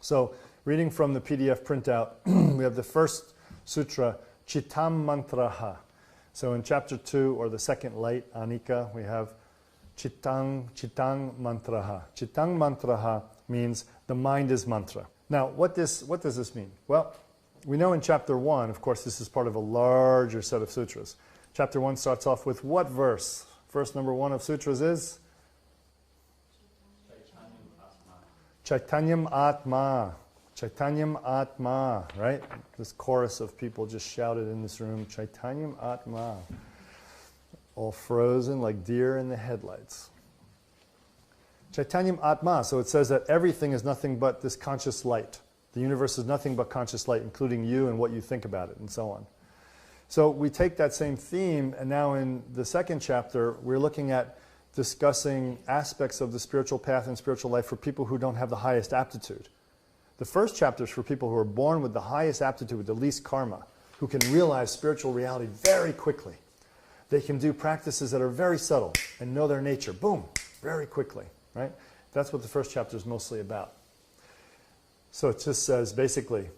So, reading from the PDF printout, we have the first sutra, Chittam Mantraha. So in chapter 2, or the second light, Anika, we have Chittang Mantraha. Chittang Mantraha means the mind is mantra. Now, what does this mean? Well, we know in chapter 1, of course, this is part of a larger set of sutras. Chapter 1 starts off with what verse? Verse number 1 of sutras is? Chaitanyam Atma. Chaitanyam Atma, right? This chorus of people just shouted in this room, Chaitanyam Atma. All frozen like deer in the headlights. Chaitanyam Atma, so it says that everything is nothing but this conscious light. The universe is nothing but conscious light, including you and what you think about it, and so on. So we take that same theme, and now in the second chapter, we're looking at discussing aspects of the spiritual path and spiritual life for people who don't have the highest aptitude. The first chapter is for people who are born with the highest aptitude, with the least karma, who can realize spiritual reality very quickly. They can do practices that are very subtle and know their nature, boom, very quickly, right? That's what the first chapter is mostly about. So it just says, basically,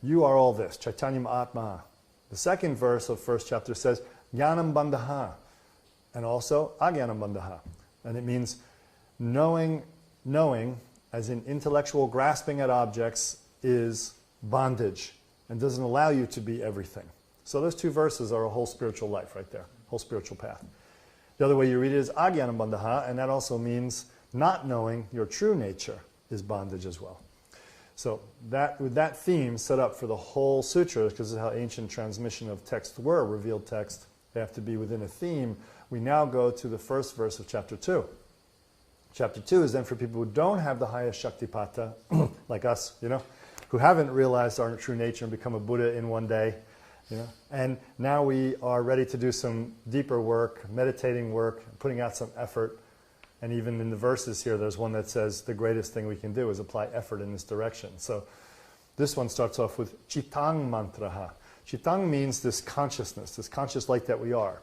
you are all this, Chaitanyam Atma. The second verse of first chapter says, Jnanam Bandhaha, and also Agyanam Bandhaha. And it means knowing, as in intellectual grasping at objects, is bondage and doesn't allow you to be everything. So those two verses are a whole spiritual life right there, whole spiritual path. The other way you read it is Agyanam Bandhaha, and that also means not knowing your true nature is bondage as well. So that, with that theme set up for the whole sutra, because this is how ancient transmission of text were, revealed text, they have to be within a theme, we now go to the first verse of chapter 2. Chapter 2 is then for people who don't have the highest Shaktipata, like us, who haven't realized our true nature and become a Buddha in one day, And now we are ready to do some deeper work, meditating work, putting out some effort. And even in the verses here, there's one that says the greatest thing we can do is apply effort in this direction. So this one starts off with Chittang Mantraha. Chittang means this consciousness, this conscious light that we are.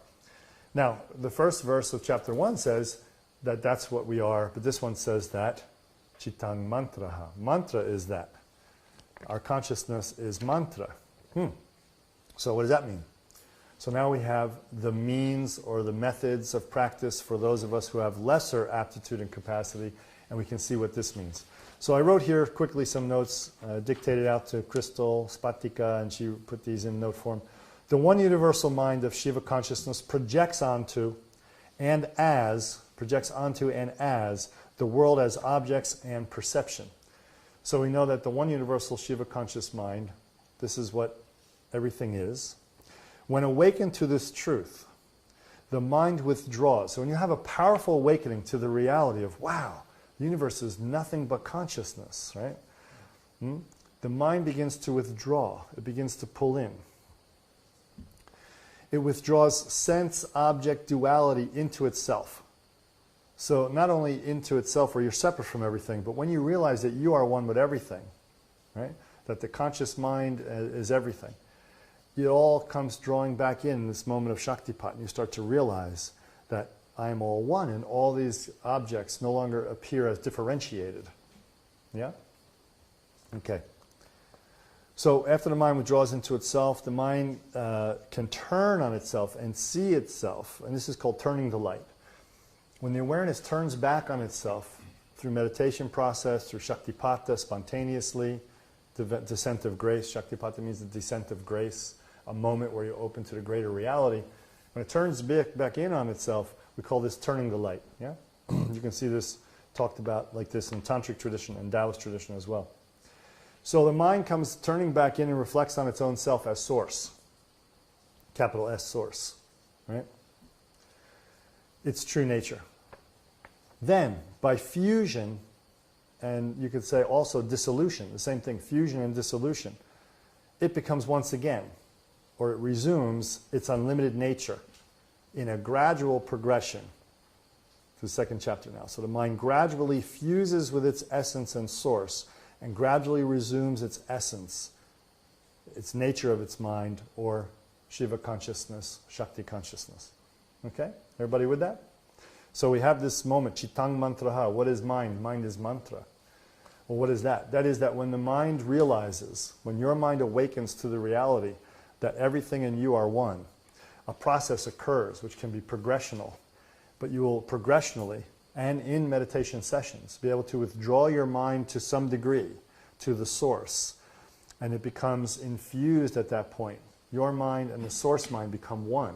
Now, the first verse of chapter 1 says that that's what we are, but this one says that Chittang Mantraha. Mantra is that. Our consciousness is mantra. So what does that mean? So now we have the means or the methods of practice for those of us who have lesser aptitude and capacity, and we can see what this means. So I wrote here quickly some notes, dictated out to Crystal Spatika, and she put these in note form. The one universal mind of Shiva consciousness projects onto and as the world as objects and perception. So we know that the one universal Shiva conscious mind, this is what everything is. When awakened to this truth, the mind withdraws. So when you have a powerful awakening to the reality of, wow, the universe is nothing but consciousness, right? The mind begins to withdraw. It begins to pull in. It withdraws sense-object duality into itself. So not only into itself where you're separate from everything, but when you realize that you are one with everything, right? That the conscious mind is everything. It all comes drawing back in this moment of Shaktipat, and you start to realize that I am all one, and all these objects no longer appear as differentiated. Yeah? Okay. So after the mind withdraws into itself, the mind can turn on itself and see itself, and this is called turning the light. When the awareness turns back on itself through meditation process, through Shaktipata, spontaneously, the descent of grace. Shaktipata means the descent of grace, a moment where you're open to the greater reality. When it turns back in on itself, we call this turning the light. Yeah, you can see this talked about like this in Tantric tradition and Taoist tradition as well. So the mind comes turning back in and reflects on its own self as source, capital S, source, right? Its true nature. Then, by fusion, and you could say also dissolution, the same thing, fusion and dissolution, it becomes once again, or it resumes its unlimited nature in a gradual progression to the second chapter now. So the mind gradually fuses with its essence and source and gradually resumes its essence, its nature of its mind, or Shiva consciousness, Shakti consciousness. Okay? Everybody with that? So we have this moment, Chittang Mantraha. What is mind? Mind is mantra. Well, what is that? That is that when the mind realizes, when your mind awakens to the reality that everything in you are one, a process occurs which can be progressional, but you will progressionally and in meditation sessions be able to withdraw your mind to some degree to the source, and it becomes infused at that point. Your mind and the source mind become one.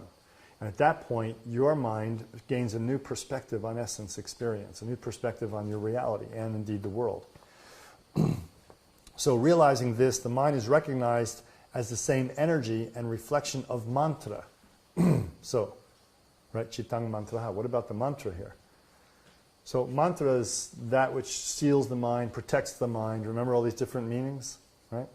And at that point, your mind gains a new perspective on essence experience, a new perspective on your reality and indeed the world. So realizing this, the mind is recognized as the same energy and reflection of mantra. So, right, Chitang mantra. What about the mantra here? So mantra is that which seals the mind, protects the mind. Remember all these different meanings, right?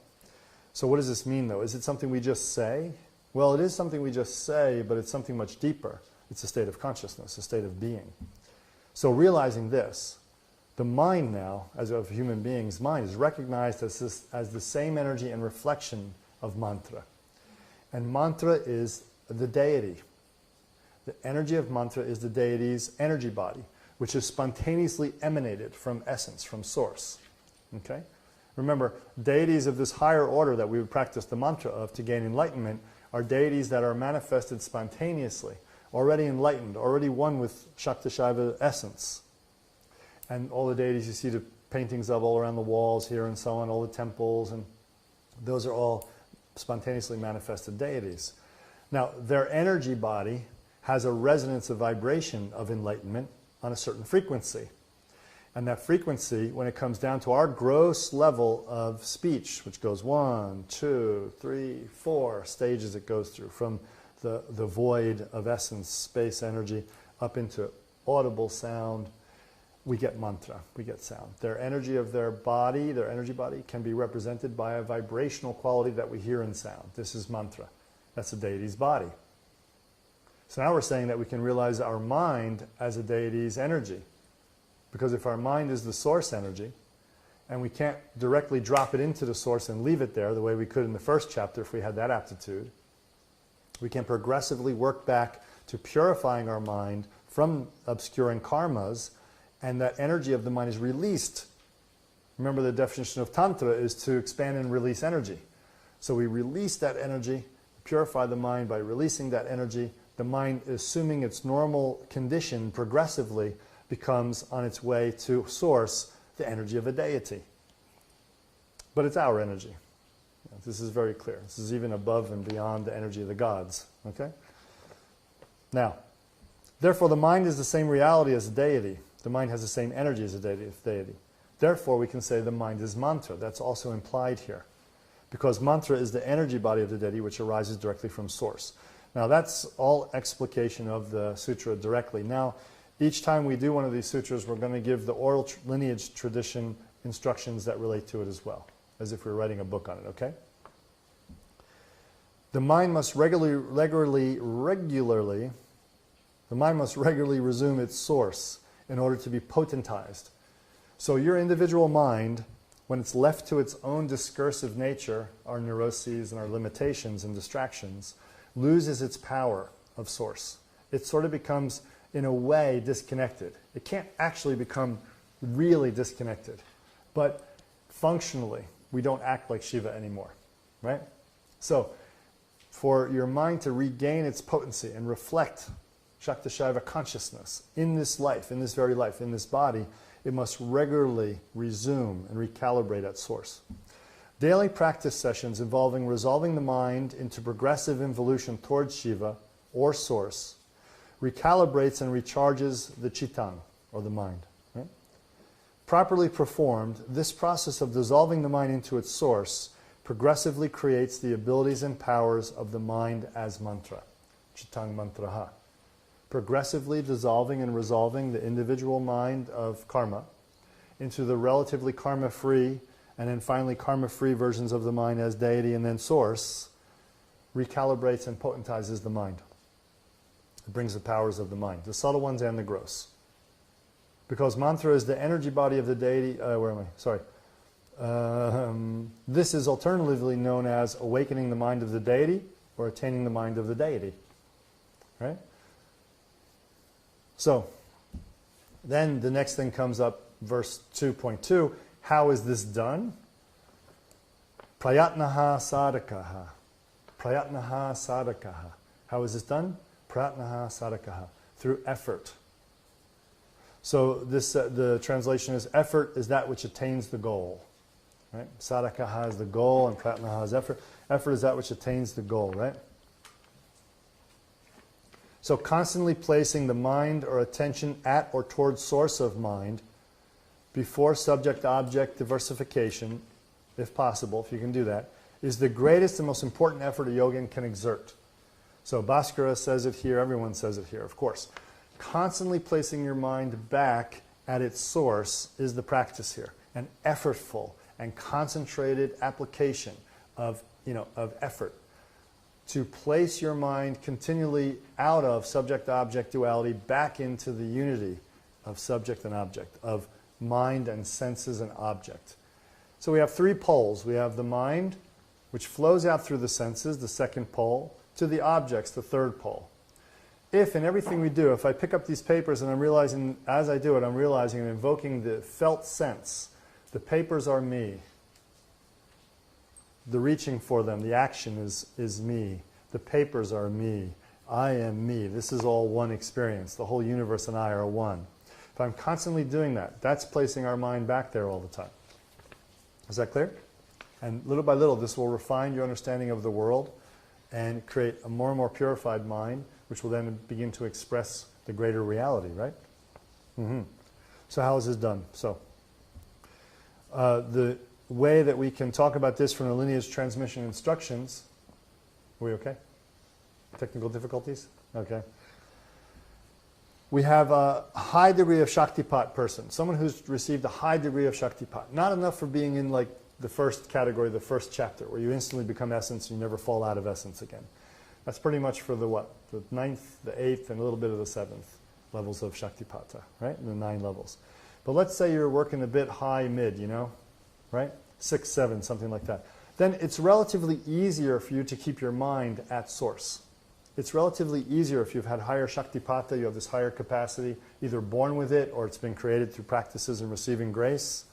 So what does this mean, though? Is it something we just say? Well, it is something we just say, but it's something much deeper. It's a state of consciousness, a state of being. So realizing this, the mind now, as of a human being's mind, is recognized as the same energy and reflection of mantra. And mantra is the deity. The energy of mantra is the deity's energy body, which is spontaneously emanated from essence, from source. Okay? Remember, deities of this higher order that we would practice the mantra of to gain enlightenment are deities that are manifested spontaneously, already enlightened, already one with Shakti-Shaiva essence. And all the deities you see the paintings of all around the walls here and so on, all the temples, and those are all spontaneously manifested deities. Now, their energy body has a resonance, a vibration of enlightenment on a certain frequency. And that frequency, when it comes down to our gross level of speech, which goes 1, 2, 3, 4 stages it goes through, from the void of essence, space, energy, up into audible sound, we get mantra, we get sound. Their energy of their body, their energy body, can be represented by a vibrational quality that we hear in sound. This is mantra. That's the deity's body. So now we're saying that we can realize our mind as a deity's energy. Because if our mind is the source energy, and we can't directly drop it into the source and leave it there the way we could in the first chapter if we had that aptitude, we can progressively work back to purifying our mind from obscuring karmas, and that energy of the mind is released. Remember, the definition of Tantra is to expand and release energy. So we release that energy, purify the mind by releasing that energy. The mind, assuming its normal condition progressively, becomes on its way to source, the energy of a deity. But it's our energy. This is very clear. This is even above and beyond the energy of the gods. Okay? Now, therefore the mind is the same reality as the deity. The mind has the same energy as the deity. Therefore we can say the mind is mantra. That's also implied here. Because mantra is the energy body of the deity which arises directly from source. Now that's all explication of the sutra directly. Now, each time we do one of these sutras, we're going to give the oral lineage tradition instructions that relate to it as well, as if we were writing a book on it, okay? The mind must regularly resume its source in order to be potentized. So your individual mind, when it's left to its own discursive nature, our neuroses and our limitations and distractions, loses its power of source. It sort of becomes, in a way, disconnected. It can't actually become really disconnected. But functionally, we don't act like Shiva anymore, right? So, for your mind to regain its potency and reflect Shakti-Shaiva consciousness in this life, in this very life, in this body, it must regularly resume and recalibrate at source. Daily practice sessions involving resolving the mind into progressive involution towards Shiva or source recalibrates and recharges the Chitang, or the mind. Right? Properly performed, this process of dissolving the mind into its source progressively creates the abilities and powers of the mind as mantra, Chitang mantraha. Progressively dissolving and resolving the individual mind of karma into the relatively karma-free, and then finally karma-free versions of the mind as deity and then source, recalibrates and potentizes the mind. It brings the powers of the mind, the subtle ones and the gross. Because mantra is the energy body of the deity, where am I? Sorry. This is alternatively known as awakening the mind of the deity or attaining the mind of the deity. Right? So, then the next thing comes up, verse 2.2, How is this done? Prayatnaha sadhakaha. Prayatnaha sadhakaha. How is this done? Prayatnaha sadhakaha. Through effort. So this, the translation is, effort is that which attains the goal. Right? Sadhakaha is the goal, and prayatnaha is effort. Effort is that which attains the goal, right? So constantly placing the mind or attention at or towards source of mind before subject-object diversification, if possible, if you can do that, is the greatest and most important effort a yogin can exert. So Bhaskara says it here, everyone says it here, of course. Constantly placing your mind back at its source is the practice here. An effortful and concentrated application of effort. To place your mind continually out of subject-object duality back into the unity of subject and object, of mind and senses and object. So we have three poles. We have the mind, which flows out through the senses, the second pole, to the objects, the third pole. If in everything we do, if I pick up these papers and I'm realizing, as I do it, I'm realizing and invoking the felt sense, the papers are me. The reaching for them, the action is me. The papers are me. I am me. This is all one experience. The whole universe and I are one. If I'm constantly doing that, that's placing our mind back there all the time. Is that clear? And little by little, this will refine your understanding of the world and create a more and more purified mind, which will then begin to express the greater reality, right? Mm-hmm. So how is this done? So the way that we can talk about this from the lineage transmission instructions, are we okay? Technical difficulties? Okay. We have a high degree of Shaktipat person, someone who's received a high degree of Shaktipat. Not enough for being in like the first category, the first chapter, where you instantly become essence and you never fall out of essence again. That's pretty much for the what? The 9th, the 8th, and a little bit of the 7th levels of Shaktipata, right? The 9 levels. But let's say you're working a bit high, mid, right? 6, 7, something like that. Then it's relatively easier for you to keep your mind at source. It's relatively easier if you've had higher Shaktipata, you have this higher capacity, either born with it or it's been created through practices and receiving grace,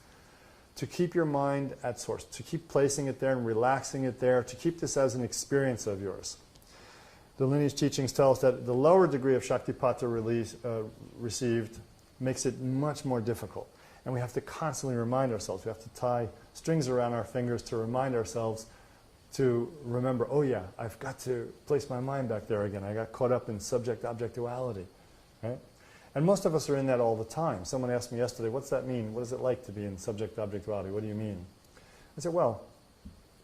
to keep your mind at source, to keep placing it there and relaxing it there, to keep this as an experience of yours. The lineage teachings tell us that the lower degree of Shaktipata received makes it much more difficult. And we have to constantly remind ourselves. We have to tie strings around our fingers to remind ourselves to remember, oh yeah, I've got to place my mind back there again. I got caught up in subject-object duality, right? And most of us are in that all the time. Someone asked me yesterday, what's that mean? What is it like to be in subject-object duality? What do you mean? I said, well,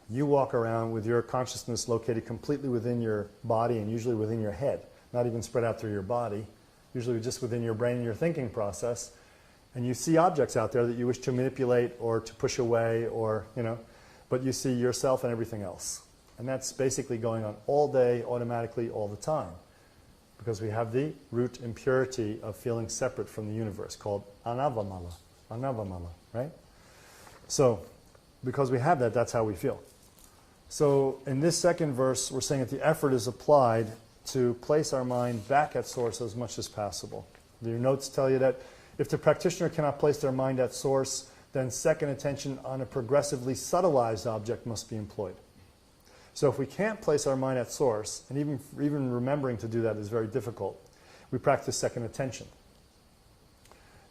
you walk around with your consciousness located completely within your body and usually within your head, not even spread out through your body, usually just within your brain and your thinking process. And you see objects out there that you wish to manipulate or to push away or, but you see yourself and everything else. And that's basically going on all day, automatically, all the time. Because we have the root impurity of feeling separate from the universe called anavamala. Anavamala, right? So, because we have that, that's how we feel. So, in this second verse, we're saying that the effort is applied to place our mind back at source as much as possible. Your notes tell you that if the practitioner cannot place their mind at source, then second attention on a progressively subtilized object must be employed. So if we can't place our mind at source, and even remembering to do that is very difficult, we practice second attention.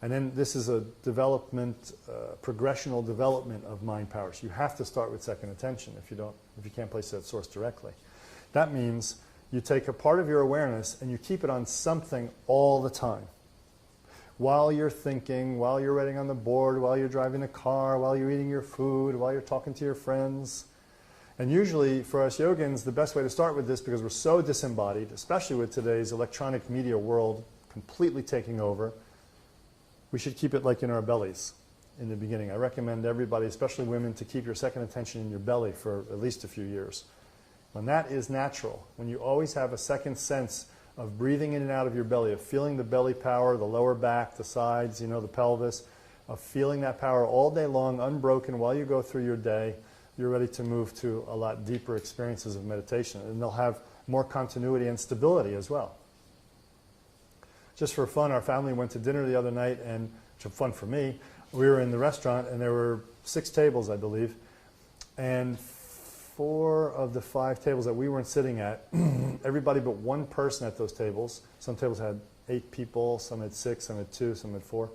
And then this is a development, progressional development of mind powers. You have to start with second attention if you can't place it at source directly. That means you take a part of your awareness and you keep it on something all the time. While you're thinking, while you're writing on the board, while you're driving a car, while you're eating your food, while you're talking to your friends. And usually for us yogins, the best way to start with this, because we're so disembodied, especially with today's electronic media world completely taking over, we should keep it like in our bellies in the beginning. I recommend everybody, especially women, to keep your second attention in your belly for at least a few years. When that is natural, when you always have a second sense of breathing in and out of your belly, of feeling the belly power, the lower back, the sides, the pelvis, of feeling that power all day long, unbroken, while you go through your day, you're ready to move to a lot deeper experiences of meditation. And they'll have more continuity and stability as well. Just for fun, our family went to dinner the other night, and which was fun for me. We were in the restaurant, and there were 6 tables, I believe, and 4 of the 5 tables that we weren't sitting at, everybody but one person at those tables. Some tables had 8 people, some had 6, some had 2, some had 4.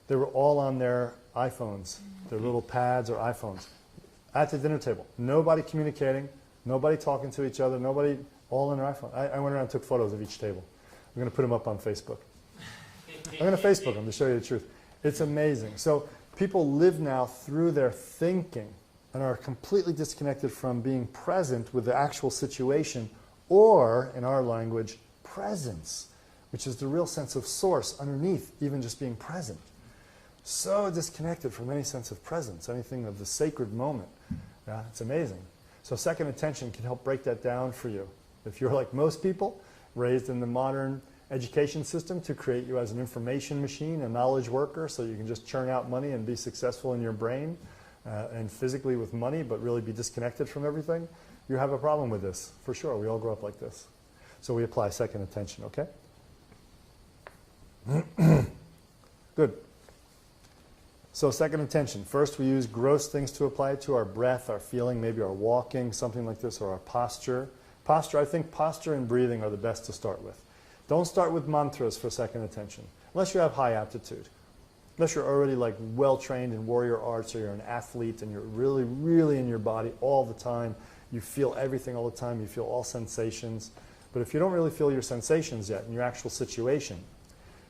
They were all on their iPhones, their little pads or iPhones, at the dinner table. Nobody communicating, nobody talking to each other, nobody, all on their iPhone. I went around and took photos of each table. I'm going to put them up on Facebook. I'm going to Facebook them to show you the truth. It's amazing. So people live now through their thinking and are completely disconnected from being present with the actual situation, or, in our language, presence, which is the real sense of source underneath even just being present. So disconnected from any sense of presence, anything of the sacred moment. Yeah, it's amazing. So second attention can help break that down for you. If you're like most people, raised in the modern education system to create you as an information machine, a knowledge worker, so you can just churn out money and be successful in your brain and physically with money, but really be disconnected from everything, you have a problem with this, for sure. We all grow up like this. So we apply second attention, okay? Good. So second attention. First, we use gross things to apply it to our breath, our feeling, maybe our walking, something like this, or our posture. Posture, I think posture and breathing are the best to start with. Don't start with mantras for second attention, unless you have high aptitude. Unless you're already like well-trained in warrior arts, or you're an athlete and you're really, really in your body all the time. You feel everything all the time. You feel all sensations. But if you don't really feel your sensations yet in your actual situation,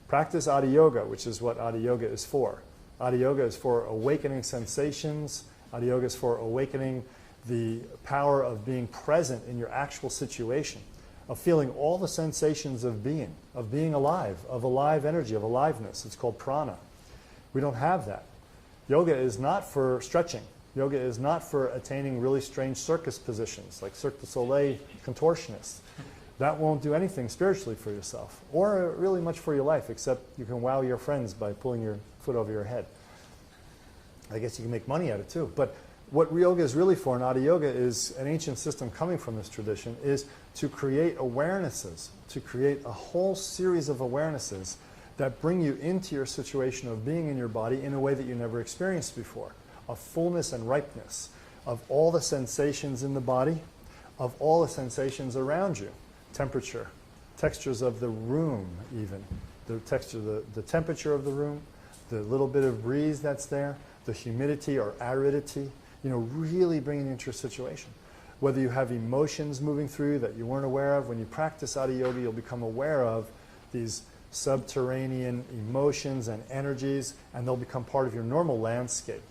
practice Adi Yoga, which is what Adi Yoga is for. Adi Yoga is for awakening sensations. Adi Yoga is for awakening the power of being present in your actual situation, of feeling all the sensations of being alive, of alive energy, of aliveness. It's called prana. We don't have that. Yoga is not for stretching. Yoga is not for attaining really strange circus positions, like Cirque du Soleil contortionists. That won't do anything spiritually for yourself, or really much for your life, except you can wow your friends by pulling your foot over your head. I guess you can make money at it too. But what yoga is really for, and Adi Yoga is an ancient system coming from this tradition, is to create awarenesses, to create a whole series of awarenesses that bring you into your situation of being in your body in a way that you never experienced before, of fullness and ripeness, of all the sensations in the body, of all the sensations around you, temperature, textures of the room even, the texture, the temperature of the room, the little bit of breeze that's there, the humidity or aridity, you know, really bringing you into your situation. Whether you have emotions moving through that you weren't aware of, when you practice Adi Yoga, you'll become aware of these subterranean emotions and energies, and they'll become part of your normal landscape.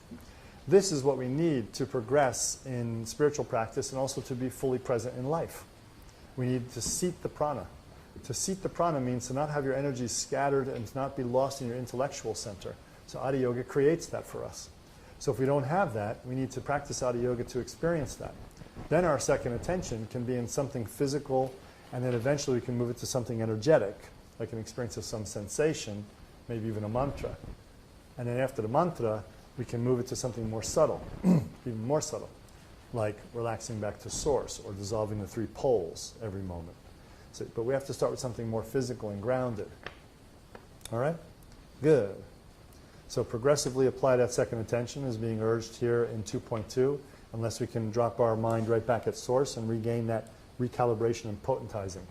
This is what we need to progress in spiritual practice and also to be fully present in life. We need to seat the prana. To seat the prana means to not have your energies scattered and to not be lost in your intellectual center. So Adi Yoga creates that for us. So if we don't have that, we need to practice Adi Yoga to experience that. Then our second attention can be in something physical, and then eventually we can move it to something energetic, like an experience of some sensation, maybe even a mantra. And then after the mantra, we can move it to something more subtle, even more subtle, like relaxing back to source or dissolving the 3 poles every moment. So, but we have to start with something more physical and grounded. All right? Good. So progressively apply that second attention is being urged here in 2.2, unless we can drop our mind right back at source and regain that recalibration and potentizing.